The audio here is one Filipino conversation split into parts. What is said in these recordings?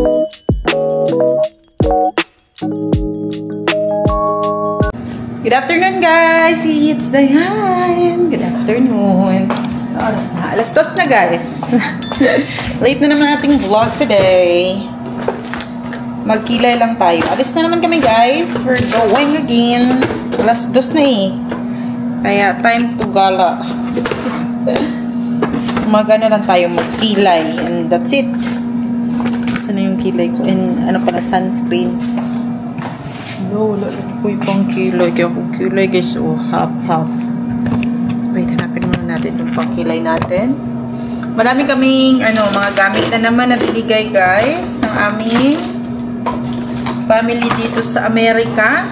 Good afternoon, guys! It's Dayan! Good afternoon! Alas 2 na, guys. Late na naman ating vlog today. Magkilay lang tayo. Alis na naman kami, guys. We're going again. Alas 2 na eh. Kaya, time to gala. Magana lang tayo magkilay. And that's it. Saan na yung kilay ko? And ano pala, sunscreen. No, lagi ko yung pang kilay. Kaya kung kilay, guys, oh, half. Wait, hanapin muna natin yung pang kilay natin. Marami kaming, mga gamit na naman na binigay, guys, ng aming family dito sa Amerika.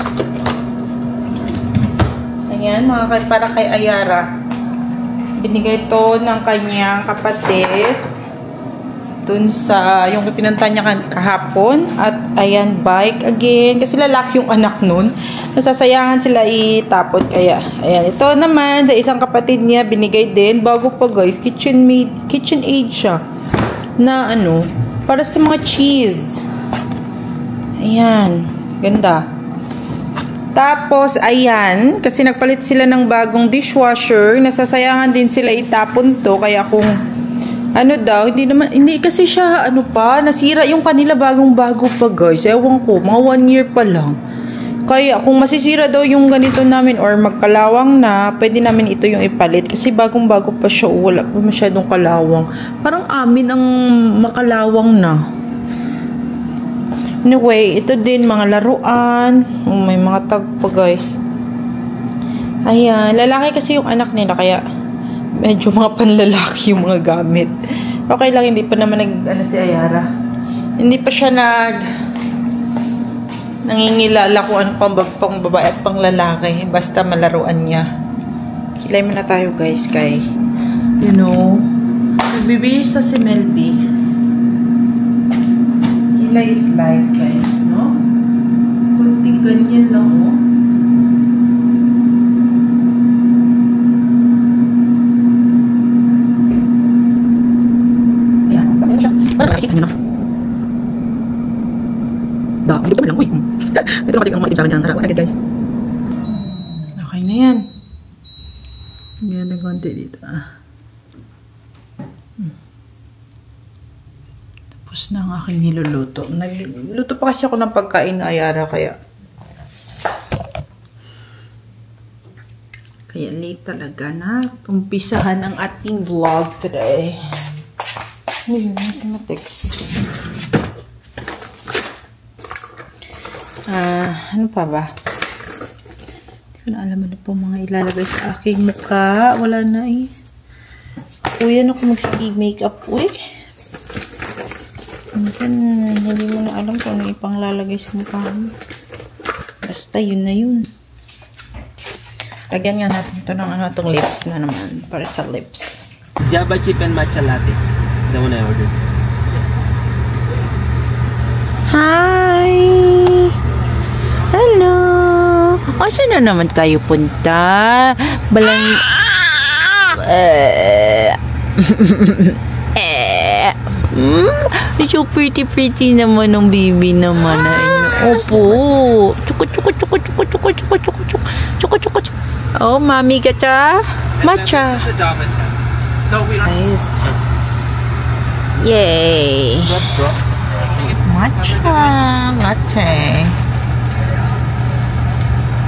Ayan, para kay Ayara. Binigay to ng kanyang kapatid dun sa yung pinunta niya kahapon. At ayan, bike again. Kasi lalaki yung anak nun. Nasasayangan sila itapon. Kaya, ayan. Ito naman, sa isang kapatid niya, binigay din. Bago pa, guys. KitchenAid siya. Na para sa mga cheese. Ayan. Ganda. Tapos, ayan. Kasi nagpalit sila ng bagong dishwasher. Nasasayangan din sila itapon to. Kaya kung hindi kasi siya, nasira yung kanila bagong-bago pa, guys. Ewan ko, mga 1 year pa lang. Kaya, kung masisira daw yung ganito namin or magkalawang na, pwede namin ito yung ipalit. Kasi bagong-bago pa siya, wala pa masyadong kalawang. Parang amin ang makalawang na. Anyway, ito din, mga laruan. May mga tag pa, guys. Ayan, lalaki kasi yung anak nila, kaya medyo mga panlalaki yung mga gamit. Okay lang, hindi pa naman si Ayara. Hindi pa siya nangingilala kung ano pang babae at pang lalaki. Basta malaruan niya. Kilay mo na tayo, guys, kay nagbibihis sa si Melby. Kilay is life, guys, no? Kunting ganyan lang, oh. Nakikita nyo na. Dito naman lang, uy. Ito naman ang mga itim sa akin dyan. Tara, guys. Okay na yan. Yan na konti dito. Tapos na ang aking niluluto. Nagluluto pa kasi ako ng pagkain na Ayara, kaya late talaga na umpisahan ang ating vlog today. Ayun, mathematics. Ano pa ba? Hindi ko na alam ano po mga ilalagay sa aking mukha. Wala na eh. Uyan ako mag-skig makeup. Uy. Hindi mo na alam kung ano ipang lalagay sa mukha mo. Basta yun na yun. Lagyan nga natin ito ng itong lips na naman. Para sa lips. Java chip and matcha latte. The one I ordered. Hi! Hello! Saan na naman tayo punta? So pretty naman ng baby naman. Opo! Chuko. Oh, mami gacha. Matcha. Nice. Yay! Matcha latte.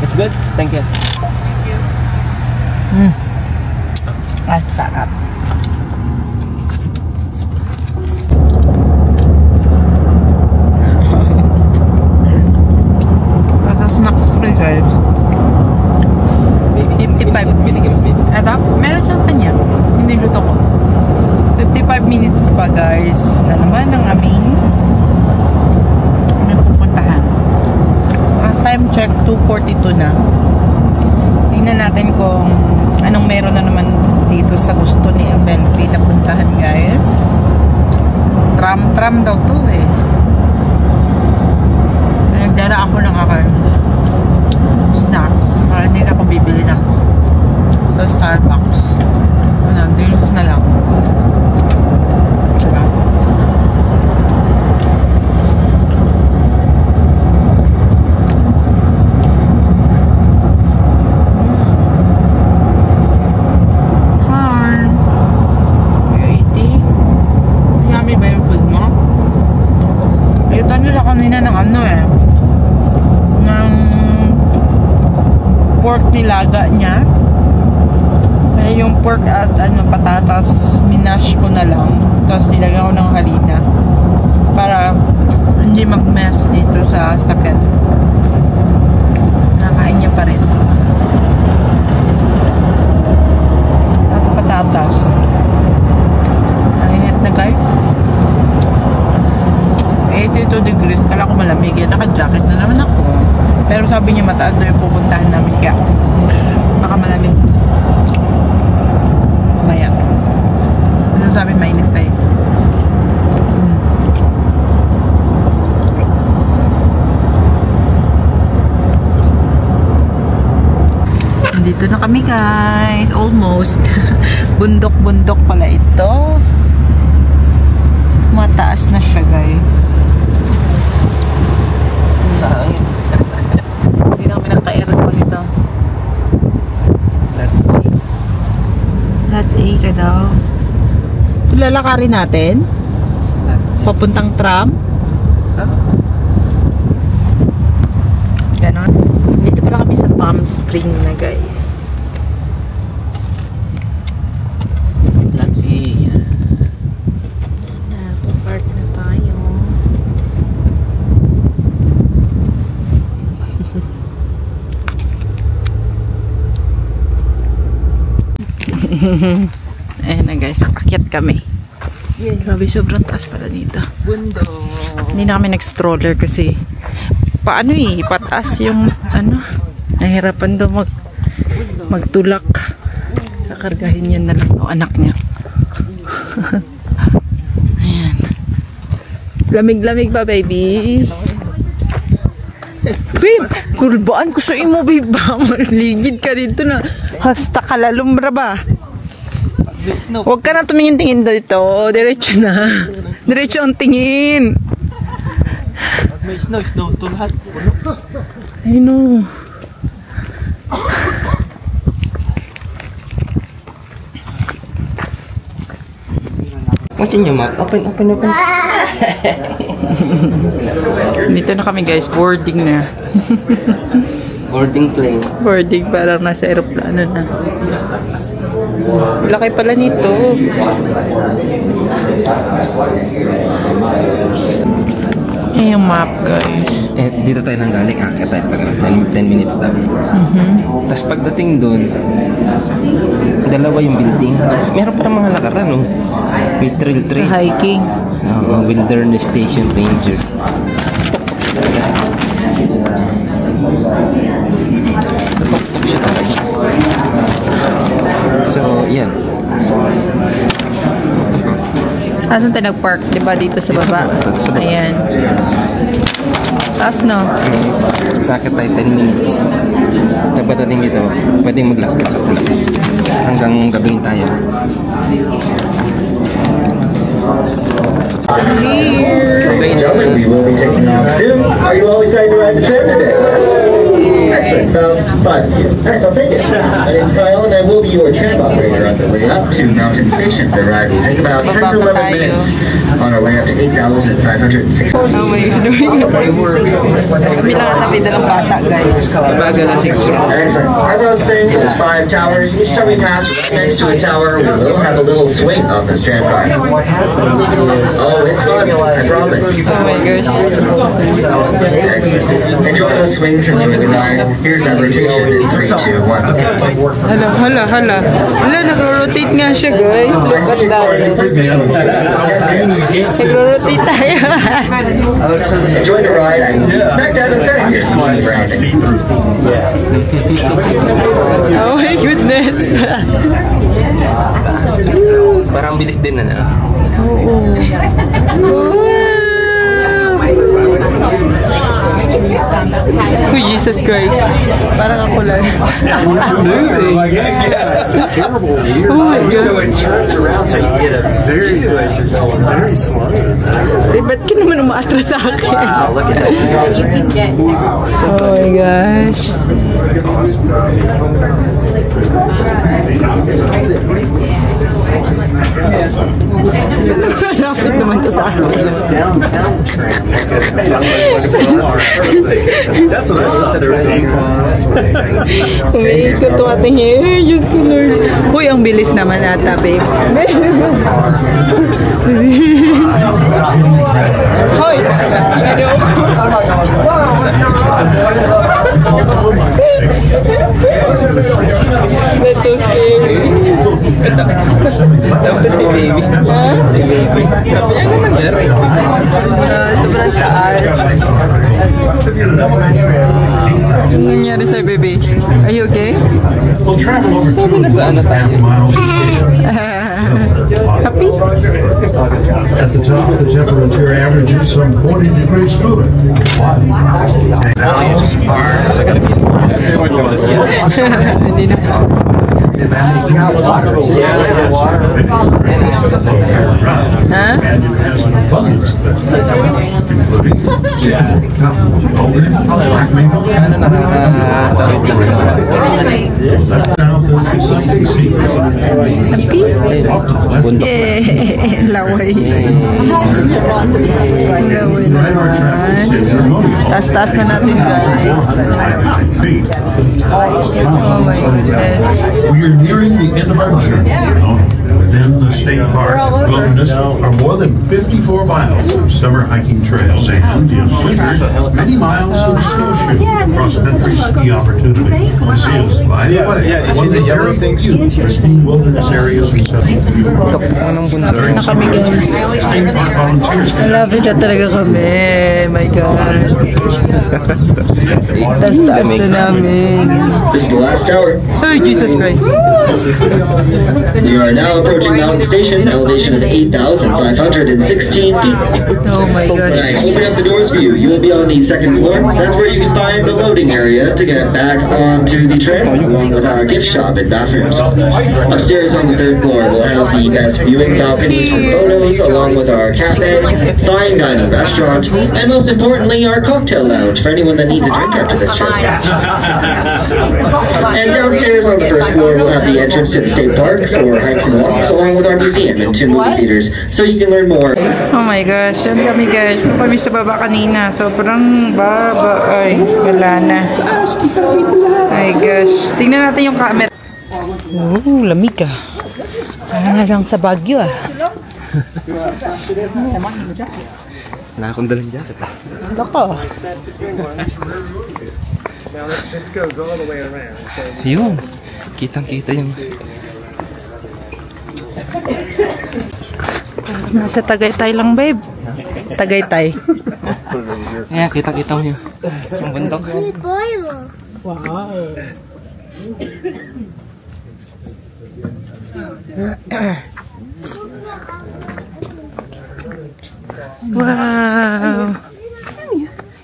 It's good? Thank you. Ang sarap. Nasa snacks ko rin, guys. 55. Ito, meron siyang kanya. Niluto ko. 55 minutes pa, guys. Na naman ang aming pupuntahan. Time check, 2:42 na. Tingnan natin kung anong meron na naman dito sa gusto ni Melby na puntahan, guys. Tram daw to eh. Nagdala ako ng snacks para hindi na ako bibili na sa Starbucks. Drinks na lang. Diba? ano sa kanina ng ano eh. Ng pork nilaga niya. Kaya yung pork at ano, patatas, minash ko na lang. Tapos nilagyan ko ng harina. Para hindi mag-mess dito sa sakit. Nakain niya pa rin. At patatas. Ang init na guys. 82 degrees. Kala ko malamig. Naka-jacket na naman ako. Pero sabi niya mataas daw yung pupuntahan namin. Kaya baka malamig. Maya. Ano sabi mainit pa eh. Dito na kami guys. Almost. Bundok-bundok pala ito. Mataas na siya guys. Hindi na kami naka-aircon ito. Lot A ka daw. So lalakarin natin? Papuntang tram? Ganon. Dito pala kami sa Palm Spring na guys. Lot A. Park na tayo. Ayan na guys, paakyat kami. Grabe, sobrang taas pala dito. Hindi na kami nag-stroller kasi paano eh, pataas yung ano, nahirapan daw magtulak. Kakargahin yan na lang o anak niya. Ayan. Lamig-lamig ba baby? Babe, kulbaan ko suin mo babe. Ligid ka dito na. Hasta kalalumbra ba? Huwag ka na tumingin-tingin dito. Diretso na. Diretso ang tingin. May snow to lahat. I know. What's in your mouth? Open. Dito na kami guys. Boarding na. Boarding plane. Boarding, parang nasa aeroplano na. Laki pala nito. Ayan yung map guys. Dito tayo nang galing. Akit tayo pag 10 minutes daw. Tapos pagdating doon, dalawa yung building. Tapos meron pa ng mga lakaran, no? May trail. Hiking. Wilderness Station Ranger. So, yan. Asan tayo nag-park? Diba dito sa baba? Ayan. Taas no? Sakit tayo 10 minutes. Sa pagdating dito, pwedeng maglakad-lakad sa labas. Hanggang gabing tayo. Gentlemen, we will be taking off soon. Are you all excited to ride the train today? Excellent. About 5 of you. Nice, I'll take it. My name's Kyle, and I will be your tram operator on the way up to Mountain Station. The ride will take about 10 to 11 minutes on our way up to 8,560. Oh my God. Kami lang ang dalang bata, guys. Baga na siguro. Excellent. As I was saying, there's 5 towers. Each time we pass right next to a tower, we will have a little swing off the tram car. Oh, it's fun. I promise. Oh my gosh. Excellent. Enjoy those swings and enjoy the ride. Here's that rotation in 3, 2, 1. Hala. Nagro-rotate nga siya, guys. Look at that. Nagro-rotate tayo. Enjoy the ride. I'm smack dab in center here. Oh my goodness. Parang bilis din na. Oh Jesus Christ. Parang ako lang. Oh my God. So it turns around so you get a very very slow. Ba't ka naman umaatras sa akin? Wow, look at that. You can get Oh my gosh. Lapit naman to sa akin. Umiikot to ating hair. Diyos ko, Lord. Uy, ang bilis naman ata, babe. Hoy! That's so scary. Tapos si baby. Si baby. Sabi niya, ano nangyari? Sobrang taas. Ano nangyari sa'yo, baby? Are you okay? Nasaan na tayo? Happy? At the top, the temperature averages some 40 degrees cooler. Hindi na. Laway. Laway naman. Taas-taas na natin, guys. Oh my goodness. We are nearing the end of our journey. Within the state park wilderness are more than 54 miles of summer hiking trails and in winter, many miles of snowshoe cross-country ski opportunity. This is, by the way, one of the very few pristine wilderness areas in southern Utah. Lapit na kami, guys. State park volunteers Malapit na talaga kami. My God. Taas-taas na namin. This is the last tower. Oh, Jesus Christ. You are now approaching Mountain Station, elevation of 8,516 feet. Oh my When God. I open up the doors for you, you will be on the second floor. That's where you can find the loading area to get back onto the trail, along with our gift shop and bathrooms. Upstairs on the third floor, we'll have the best viewing balconies for photos, along with our cafe, fine dining restaurant, and most importantly, our cocktail lounge for anyone that needs a drink after this trip. And downstairs on the first floor, we'll have the entrance to the state park for hikes and walks, along with our museum and 2 movie theaters, so you can learn more. Oh my gosh. Yan kami, guys. Nung kami sa baba kanina. Sobrang baba. Ay, wala na. My gosh. Tingnan natin yung camera. Oh, lamig ah. Parang nga lang sa Baguio ah. Wala akong dalang jacket. Loko. Yun. Kitang-kita yung... Nasa Tagaytay lang, babe. Tagaytay. Ayan, kitang-kita mo yun. Ang bundok. Wow. Wow.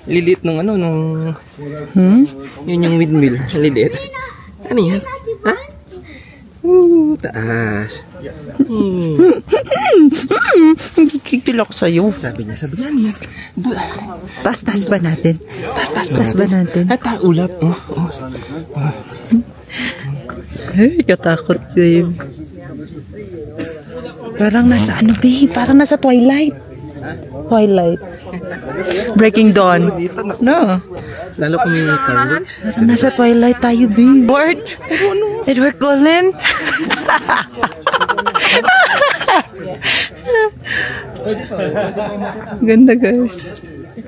Lilit nung ano, nung... Yun yung windmill. Lilit. Ano yan? Ha? Taas. Kikilok sa'yo. Sabi niya, ano yan? Tas ba natin? Tas ba natin? At ulap. Ay, katakot, babe. Parang nasa ano, babe? Parang nasa Twilight. Twilight. Breaking Dawn. No. Lalo kung may fireworks. Parang nasa Twilight tayo, babe. Edward Cullen. Ganda, guys.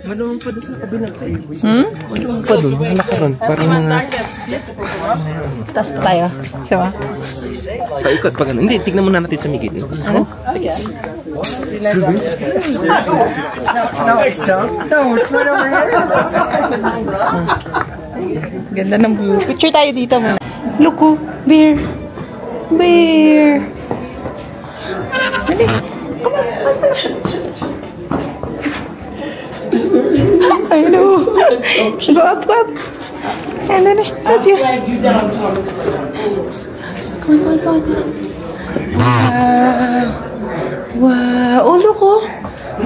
Maluwang pa doon sa kabilang sa iyo. Maluwang pa doon. Nakaroon. Parang mga... Tas pa tayo. Siya. Paikot pa gano'n. Hindi, tignan muna natin sa migit. Ano? Sige. Ganda ng view. Picture tayo dito muna. Look, oh, bear. Bear. I know. Go up. And then, let's go. Come on. Wow. Oh, look, oh.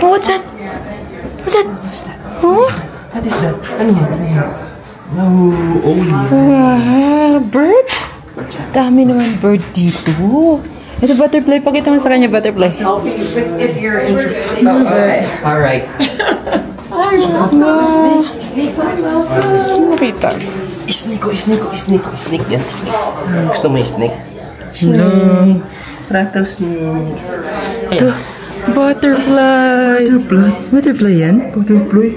What's that? Huh? What is that? Ano yan? Wow. Bird? Dami naman bird dito. Ito butterfly. Pakita mo sa kanya butterfly. If you're interested. Oh, okay. All right. Wow. Makita. Snake. Yan, snake. Gusto mo yung snake? Snake. Rattlesnake. Ito. Butterfly. Butterfly yan? Butterfly.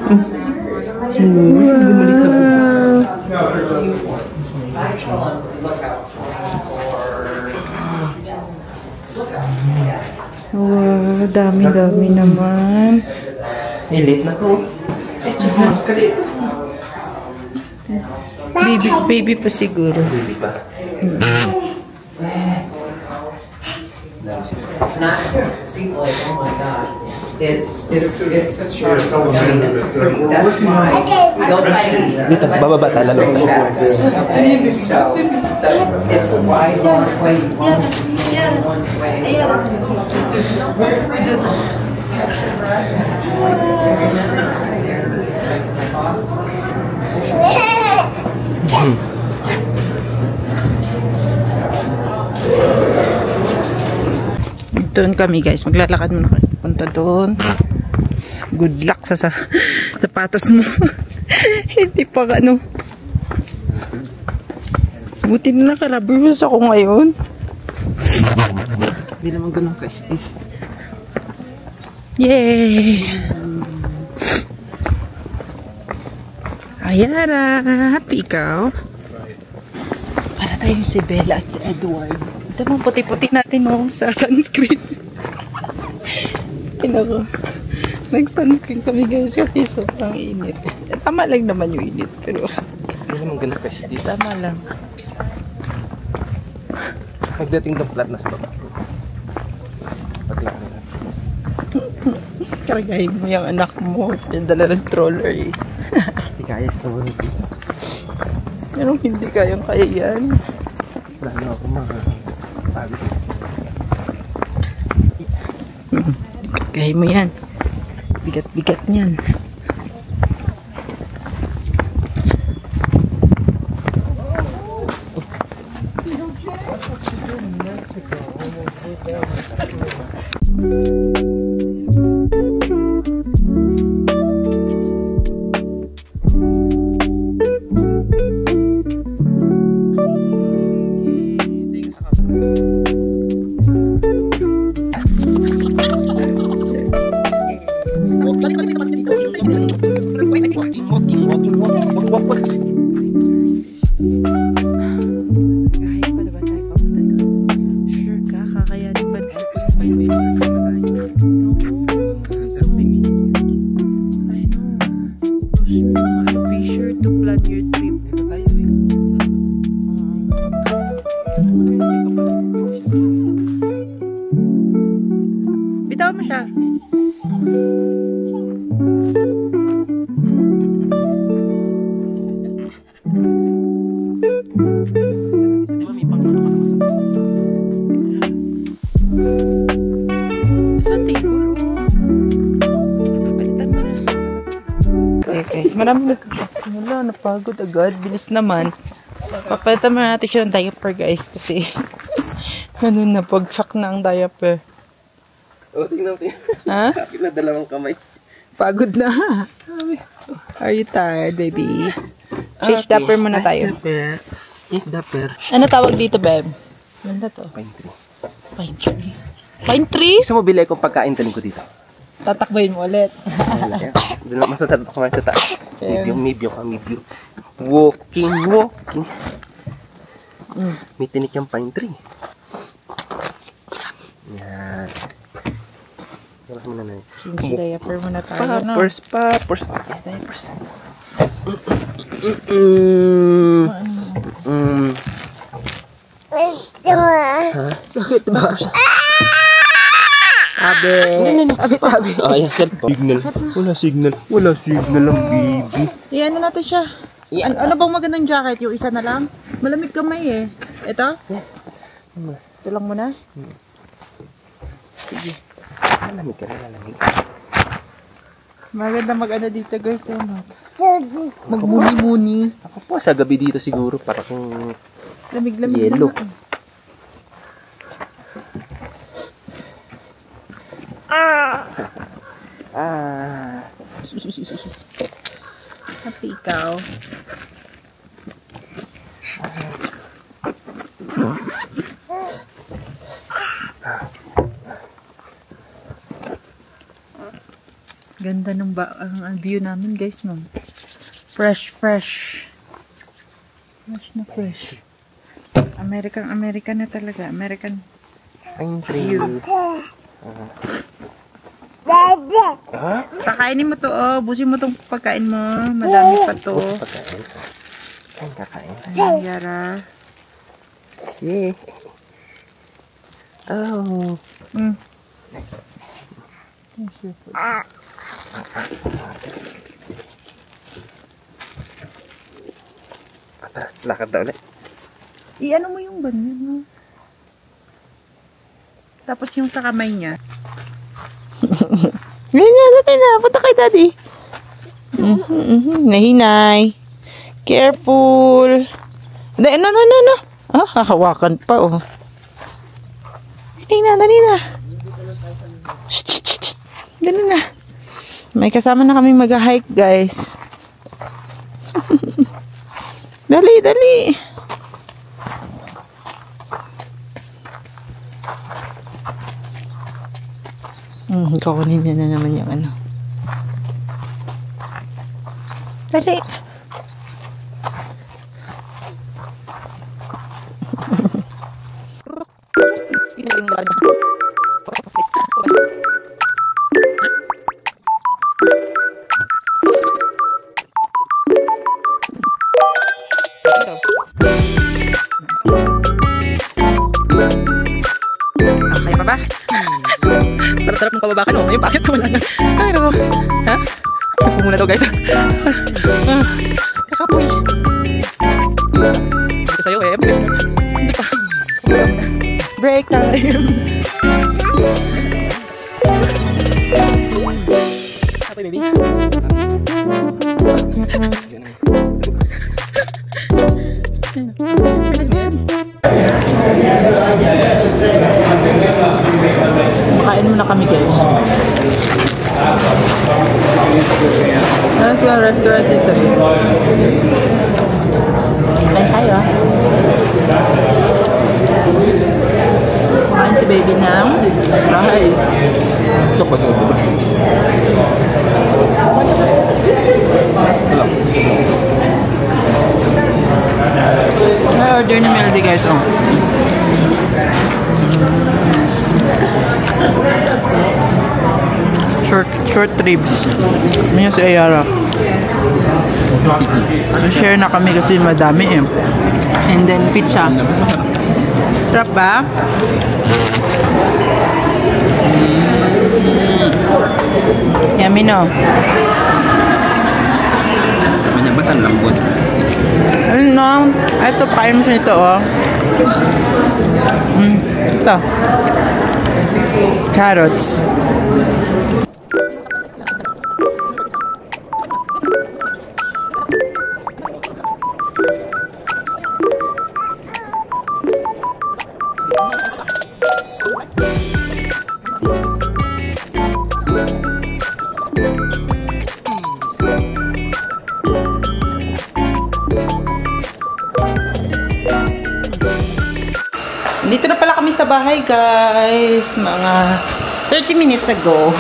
Wow, dami naman. Late na to. Baby pa siguro. Baby pa. Not seem like, oh my god. It's a sharp. I mean, it's pretty. That's why you'll see. Dito, bababa talaga. So it's a wide long way. One's way. Doon kami guys, maglalakad muna kami punta doon. Good luck sa sapatos mo. Hindi pa ano. Buti na nakarabers ako ngayon. Hindi naman ganun ka-stiff. Yay! Ayara! Happy ikaw? Para tayong si Bella at si Edward. Ito mo, puti-puti natin sa sunscreen. Kinako. Nag-sunscreen kami guys kasi sobrang init. Tama lang naman yung init. Pero Hindi naman ganun ka-stiff. tama lang. Pagdating ng flat na sa baba. Paglaki na. Karagahin mo yung anak mo. Yung dala ng stroller eh. Hindi kaya sa mga dito. Anong hindi kayang-kaya yan? Lalo ako pagod. Kaya mo yan. Bigat-bigat niyan. Kahit pa diba tayo papunta doon? Sure ka? Kakayanin ba? 5 minutes? No. So, I know. Be sure to plan your trip. Ito tayo eh. Bitaw mo siya. Sa table. Palitan mo na. Okay guys, marami na. Wala, napagod agad. Bilis naman. Papalitan mo natin siya ng diaper guys. Kasi ano na, pag-chuck na ang diaper. O, tingnan. Ha? Kapit na dalawang kamay. Pagod na. Are you tired, baby? Change diaper muna tayo. Diaper. Ano tawag dito, babe? Ganda to. Pine tree. Pine tree. Pine tree? Gusto mo bili akong pagkain talim ko dito? Tatakbayin mo ulit. Doon lang masasarap ko sa taas. Medium. Walking. May tinik yung pine tree. Yan. Change diaper muna tayo. Poppers. Yes, diapers. Sakit ba? Tabi. Ayan, signal. Wala signal ang baby. Iyan na natin siya. Ano bang magandang jacket? Yung isa na lang? Malamig kamay eh. Ito? Ito lang muna? Sige. Malamig ka na. Maganda mag-ano dito guys. Magmuni-muni. Ako po sa gabi dito siguro para kung lamig-lamig yellow. naman. Happy ikaw. Ganda ng ang view namin, guys, no? Fresh. Fresh na fresh. American na talaga. American view. Kakainin mo to, oh. Busin mo tong pagkain mo. Madami pa to. Kakain. Ayan, Yara. Yeah. Oh. Lakad na ulit. I-ano mo yung banyan mo. Tapos yung sa kamay niya. Ganyan, dali na. Punta kay daddy. Nahinay. Careful. No. Ah, hahawakan pa, oh. Dali na. Shh. Dali na. May kasama na kaming mag-hike, guys. Dali. Kakunin niya na naman yung ano. Dali. Okay pa ba? Sarap-sarap ng pababakan, oh. Yung packet wala na. Ay, no. Ha? Kapo muna daw, guys. Kakapoy. Ito sa'yo, eh. Hindi pa. Break time. Kapoy, baby. Makain muna kami, guys. Ano yung restaurant dito, eh? Kain tayo. Kumain si baby ng rice. Order ni Melody, guys, oh. Short ribs. Yan si Ayara. Share na kami kasi madami, eh. And then pizza. Sarap ba? Yummy, no? Manyabat ang lambot. Ano no? Ito, kain mo siya nito, oh. Ito. Carrots. Dito na pala kami sa bahay, guys. Mga 30 minutes ago.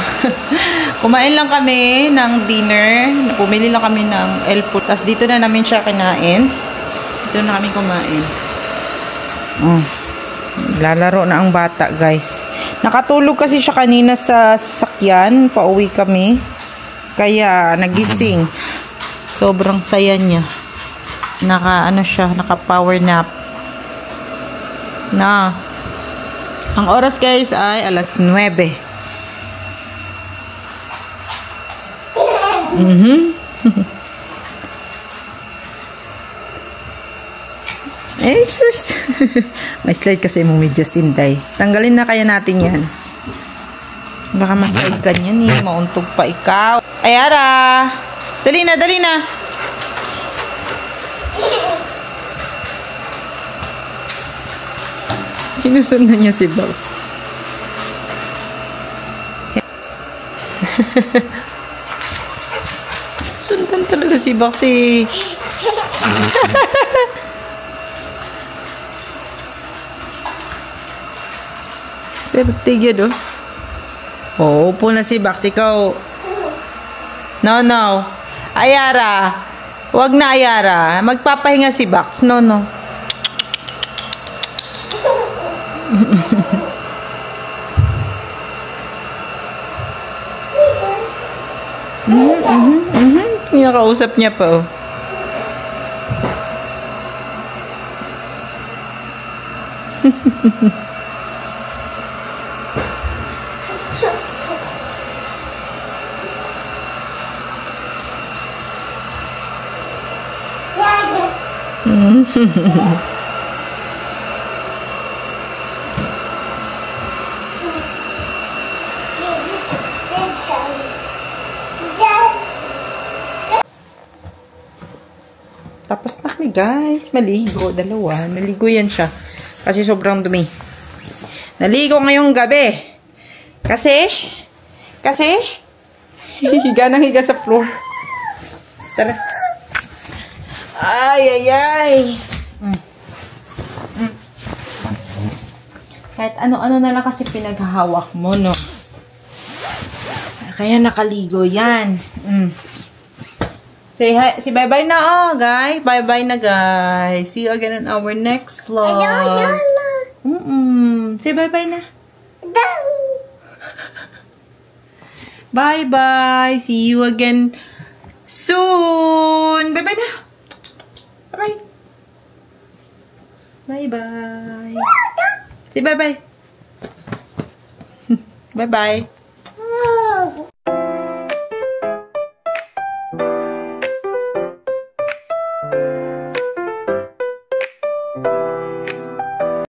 Kumain lang kami ng dinner. Pumili lang kami ng elpo. Tapos dito na namin siya kinain. Dito na kami kumain. Lalaro na ang bata, guys. Nakatulog kasi siya kanina sa sasakyan. Pauwi kami. Kaya nagising. Sobrang saya niya. Naka power nap. Na. Ang oras, guys, ay alas 9. Eh, sus. May slide kasi mong medyas, Inday. Tanggalin na kaya natin yan. Baka maslide ka niyan, eh. Mauntog pa ikaw. Ayara! Dali na. Sinusundan niya si Box. Sundan talaga si Baxi. Pero tigyan, oh. Oh, upo na si Bax. Ikaw. No. Ayara. Wag na, Ayara. Magpapahinga si Bax. No. Kinakausap niya pa, oh. Tapos na kami, guys. Maligo. Dalawa. Naligo yan siya. Kasi sobrang dumi. Naligo ngayong gabi. Kasi higa nang higa sa floor. Tara. Ay. Kahit ano-ano na lang kasi pinaghahawak mo, no? Kaya nakaligo yan. Say hi. Say bye-bye na, guys. Bye-bye na, guys. See you again in our next vlog. Say bye-bye na. Bye-bye. See you again soon. Bye-bye na. Bye-bye. Bye-bye. Say bye-bye. Bye-bye.